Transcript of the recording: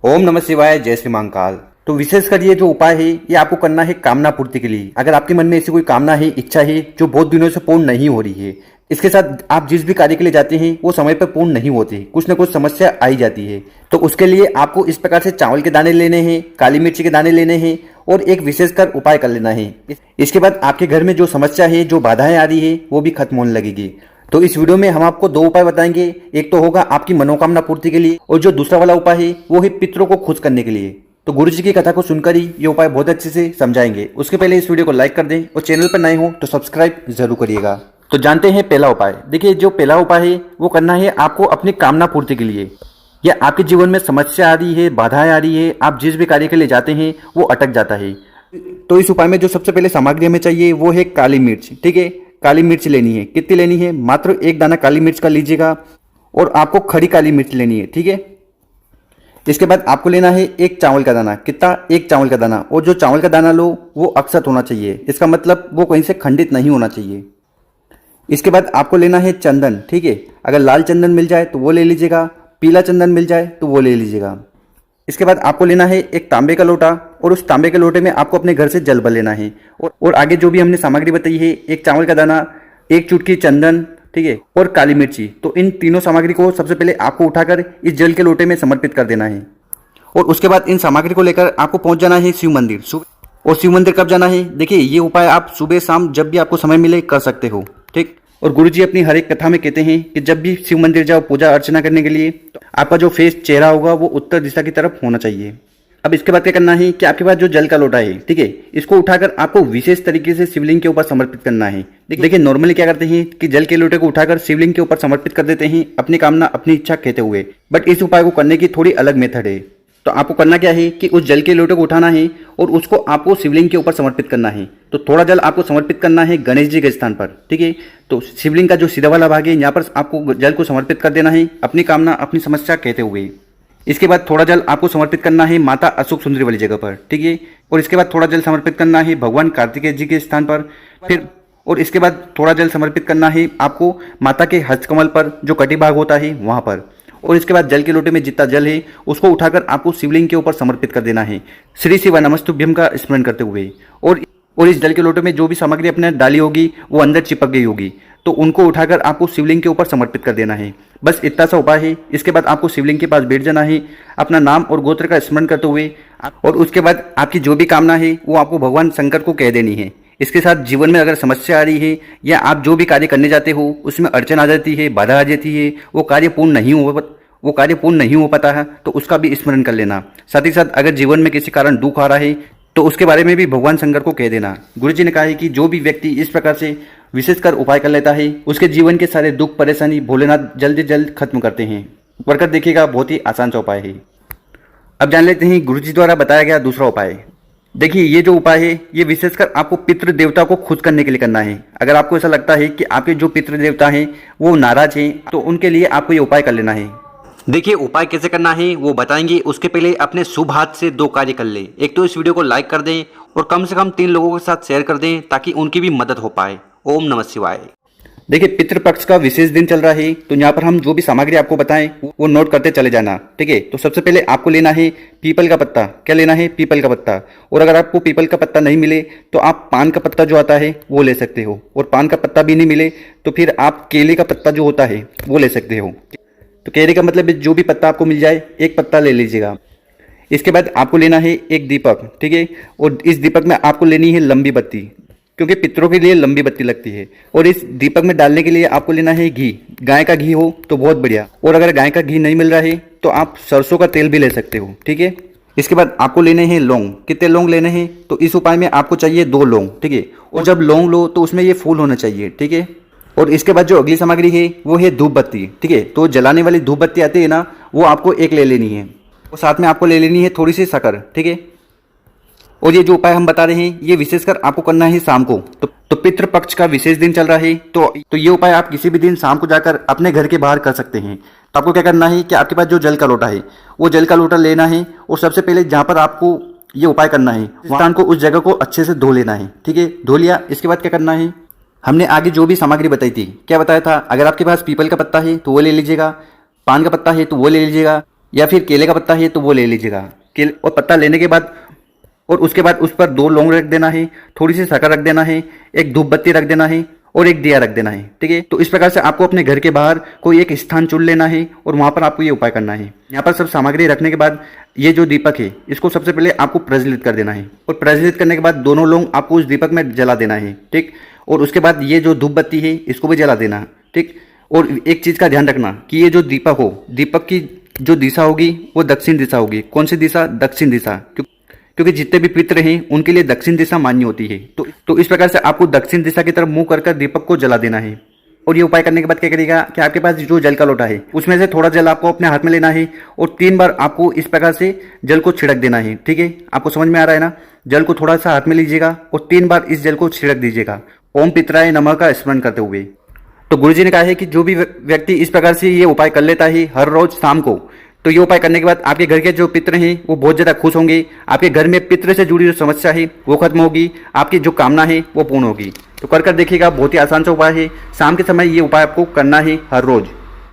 ओम नमः शिवाय, जय श्री महाकाल। तो विशेषकर ये जो उपाय है ये आपको करना है कामना पूर्ति के लिए। अगर आपके मन में ऐसी कोई कामना है, इच्छा है जो बहुत दिनों से पूर्ण नहीं हो रही है, इसके साथ आप जिस भी कार्य के लिए जाते हैं वो समय पर पूर्ण नहीं होते, कुछ न कुछ समस्या आई जाती है, तो उसके लिए आपको इस प्रकार से चावल के दाने लेने हैं, काली मिर्ची के दाने लेने हैं और एक विशेषकर उपाय कर लेना है। इसके बाद आपके घर में जो समस्या है, जो बाधाएं आ रही है, वो भी खत्म होने लगेगी। तो इस वीडियो में हम आपको दो उपाय बताएंगे। एक तो होगा आपकी मनोकामना पूर्ति के लिए और जो दूसरा वाला उपाय है वो है पितरों को खुश करने के लिए। तो गुरु जी की कथा को सुनकर ही ये उपाय बहुत अच्छे से समझाएंगे। उसके पहले इस वीडियो को लाइक कर दें और चैनल पर नए हो तो सब्सक्राइब जरूर करिएगा। तो जानते हैं पहला उपाय। देखिए, जो पहला उपाय है वो करना है आपको अपनी कामना पूर्ति के लिए। या आपके जीवन में समस्या आ रही है, बाधाएं आ रही है, आप जिस भी कार्य के लिए जाते हैं वो अटक जाता है। तो इस उपाय में जो सबसे पहले सामग्री हमें चाहिए वो है काली मिर्च। ठीक है, काली मिर्च लेनी है। कितनी लेनी है? मात्र एक दाना काली मिर्च का लीजिएगा और आपको खड़ी काली मिर्च लेनी है। ठीक है, इसके बाद आपको लेना है एक चावल का दाना। कितना? एक चावल का दाना। और जो चावल का दाना लो वो अक्षत होना चाहिए, इसका मतलब वो कहीं से खंडित नहीं होना चाहिए। इसके बाद आपको लेना है चंदन। ठीक है, अगर लाल चंदन मिल जाए तो वो ले लीजिएगा, पीला चंदन मिल जाए तो वो ले लीजिएगा। इसके बाद आपको लेना है एक तांबे का लोटा और उस तांबे के लोटे में आपको अपने घर से जल भर लेना है। और आगे जो भी हमने सामग्री बताई है, एक चावल का दाना, एक चुटकी चंदन, ठीक है, और काली मिर्ची, तो इन तीनों सामग्री को सबसे पहले आपको उठाकर इस जल के लोटे में समर्पित कर देना है। और उसके बाद इन सामग्री को लेकर आपको पहुंच जाना है शिव मंदिर। और शिव मंदिर कब जाना है? देखिए, ये उपाय आप सुबह शाम जब भी आपको समय मिले कर सकते हो। ठीक, और गुरुजी अपनी हर एक कथा में कहते हैं कि जब भी शिव मंदिर जाओ पूजा अर्चना करने के लिए, तो आपका जो फेस चेहरा होगा वो उत्तर दिशा की तरफ होना चाहिए। अब इसके बाद क्या करना है कि आपके पास जो जल का लोटा है, ठीक है, इसको उठाकर आपको विशेष तरीके से शिवलिंग के ऊपर समर्पित करना है। देखिए, नॉर्मली क्या करते हैं कि जल के लोटे को उठाकर शिवलिंग के ऊपर समर्पित कर देते हैं अपनी कामना, अपनी इच्छा कहते हुए। बट इस उपाय को करने की थोड़ी अलग मेथड है। तो आपको करना क्या है कि उस जल के लोटे को उठाना है और उसको आपको शिवलिंग के ऊपर समर्पित करना है। तो थोड़ा जल आपको समर्पित करना है गणेश जी के स्थान पर। ठीक है, तो शिवलिंग का जो सीधा वाला भाग है यहाँ पर आपको जल को समर्पित कर देना है अपनी कामना, अपनी समस्या कहते हुए। इसके बाद थोड़ा जल आपको समर्पित करना है माता अशोक सुंदरी वाली जगह पर। ठीक है, और इसके बाद थोड़ा जल समर्पित करना है भगवान कार्तिकेय जी के स्थान पर। फिर और इसके बाद थोड़ा जल समर्पित करना है आपको माता के हस्तकमल पर, जो कटी भाग होता है वहां पर। और इसके बाद जल के लोटे में जितना जल है उसको उठाकर आपको शिवलिंग के ऊपर समर्पित कर देना है श्री शिव नमस्तुभ्यम का स्मरण करते हुए। और इस जल के लोटे में जो भी सामग्री अपने डाली होगी वो अंदर चिपक गई होगी, तो उनको उठाकर आपको शिवलिंग के ऊपर समर्पित कर देना है। बस इतना सा उपाय है। इसके बाद आपको शिवलिंग के पास बैठ जाना है अपना नाम और गोत्र का स्मरण करते हुए, और उसके बाद आपकी जो भी कामना है वो आपको भगवान शंकर को कह देनी है। इसके साथ जीवन में अगर समस्या आ रही है या आप जो भी कार्य करने जाते हो उसमें अड़चन आ जाती है, बाधा आ जाती है, वो कार्य पूर्ण नहीं हो पाता है, तो उसका भी स्मरण कर लेना। साथ ही साथ अगर जीवन में किसी कारण दुख आ रहा है तो उसके बारे में भी भगवान शंकर को कह देना। गुरुजी ने कहा है कि जो भी व्यक्ति इस प्रकार से विशेषकर उपाय कर लेता है उसके जीवन के सारे दुख परेशानी भोलेनाथ जल्द से जल्द खत्म करते हैं। वर्कर देखिएगा, बहुत ही आसान सा उपाय है। अब जान लेते हैं गुरुजी द्वारा बताया गया दूसरा उपाय। देखिए, ये जो उपाय है ये विशेषकर आपको पितृ देवता को खुश करने के लिए करना है। अगर आपको ऐसा लगता है कि आपके जो पितृ देवता हैं वो नाराज हैं तो उनके लिए आपको ये उपाय कर लेना है। देखिए, उपाय कैसे करना है वो बताएंगे। उसके पहले अपने शुभ हाथ से दो कार्य कर ले। एक तो इस वीडियो को लाइक कर दें और कम से कम 3 लोगों के साथ शेयर कर दें ताकि उनकी भी मदद हो पाए। ओम नमः शिवाय। देखिए, पितृपक्ष का विशेष दिन चल रहा है, तो यहाँ पर हम जो भी सामग्री आपको बताएं वो नोट करते चले जाना। ठीक है, तो सबसे पहले आपको लेना है पीपल का पत्ता। क्या लेना है? पीपल का पत्ता। और अगर आपको पीपल का पत्ता नहीं मिले तो आप पान का पत्ता जो आता है वो ले सकते हो। और पान का पत्ता भी नहीं मिले तो फिर आप केले का पत्ता जो होता है वो ले सकते हो। तो केले का मतलब जो भी पत्ता आपको मिल जाए एक पत्ता ले लीजिएगा। इसके बाद आपको लेना है एक दीपक। ठीक है, और इस दीपक में आपको लेनी है लंबी बत्ती, क्योंकि पितरों के लिए लंबी बत्ती लगती है। और इस दीपक में डालने के लिए आपको लेना है घी। गाय का घी हो तो बहुत बढ़िया, और अगर गाय का घी नहीं मिल रहा है तो आप सरसों का तेल भी ले सकते हो। ठीक है, इसके बाद आपको लेने हैं लौंग। कितने लौंग लेने हैं? तो इस उपाय में आपको चाहिए 2 लौंग। ठीक है, और जब लौंग लो तो उसमें ये फूल होना चाहिए। ठीक है, और इसके बाद जो अगली सामग्री है वो है धूप बत्ती। ठीक है, तो जलाने वाली धूप बत्ती आती है ना, वो आपको एक ले लेनी है। और साथ में आपको ले लेनी है थोड़ी सी शक्कर। ठीक है, और ये जो उपाय हम बता रहे हैं ये विशेषकर आपको करना है शाम को। तो पितृपक्ष का विशेष दिन चल रहा है, तो ये उपाय आप किसी भी दिन शाम को जाकर अपने घर के बाहर कर सकते हैं। तो आपको क्या करना है कि आपके पास जो जल का लोटा है वो जल का लोटा लेना है, और सबसे पहले जहाँ पर आपको ये उपाय करना है स्थान को, उस जगह को अच्छे से धो लेना है। ठीक है, धो लिया। इसके बाद क्या करना है, हमने आगे जो भी सामग्री बताई थी, क्या बताया था, अगर आपके पास पीपल का पत्ता है तो वो ले लीजिएगा, पान का पत्ता है तो वो ले लीजिएगा, या फिर केले का पत्ता है तो वो ले लीजिएगा। केले और पत्ता लेने के बाद और उसके बाद उस पर 2 लौंग रख देना है, थोड़ी सी शक्कर रख देना है, एक धूप बत्ती रख देना है और एक दिया रख देना है। ठीक है, तो इस प्रकार से आपको अपने घर के बाहर कोई एक स्थान चुन लेना है और वहां पर आपको ये उपाय करना है। यहाँ पर सब सामग्री रखने के बाद ये जो दीपक है इसको सबसे पहले आपको प्रज्वलित कर देना है और प्रज्वलित करने के बाद दोनों लौंग आपको उस दीपक में जला देना है। ठीक, और उसके बाद ये जो धूप बत्ती है इसको भी जला देना। ठीक, और एक चीज का ध्यान रखना कि ये जो दीपक हो, दीपक की जो दिशा होगी वो दक्षिण दिशा होगी। कौन सी दिशा? दक्षिण दिशा, क्योंकि जितने भी पितर हैं उनके लिए दक्षिण दिशा मान्य होती है। तो इस प्रकार से आपको दक्षिण दिशा की तरफ मुंह कर दीपक को जला देना है। और ये उपाय करने के बाद क्या करिएगा कि आपके पास जो जल का लोटा है उसमें से थोड़ा जल आपको अपने हाथ में लेना है और 3 बार आपको इस प्रकार से जल को छिड़क देना है। ठीक है, आपको समझ में आ रहा है ना? जल को थोड़ा सा हाथ में लीजिएगा और 3 बार इस जल को छिड़क दीजिएगा ओम पितराय नमः का स्मरण करते हुए। तो गुरुजी ने कहा है कि जो भी व्यक्ति इस प्रकार से ये उपाय कर लेता है हर रोज शाम को, तो ये उपाय करने के बाद आपके घर के जो पितर हैं वो बहुत ज़्यादा खुश होंगे। आपके घर में पितर से जुड़ी जो समस्या है वो खत्म होगी, आपकी जो कामना है वो पूर्ण होगी। तो कर देखिएगा, बहुत ही आसान सा उपाय है। शाम के समय ये उपाय आपको करना है हर रोज़।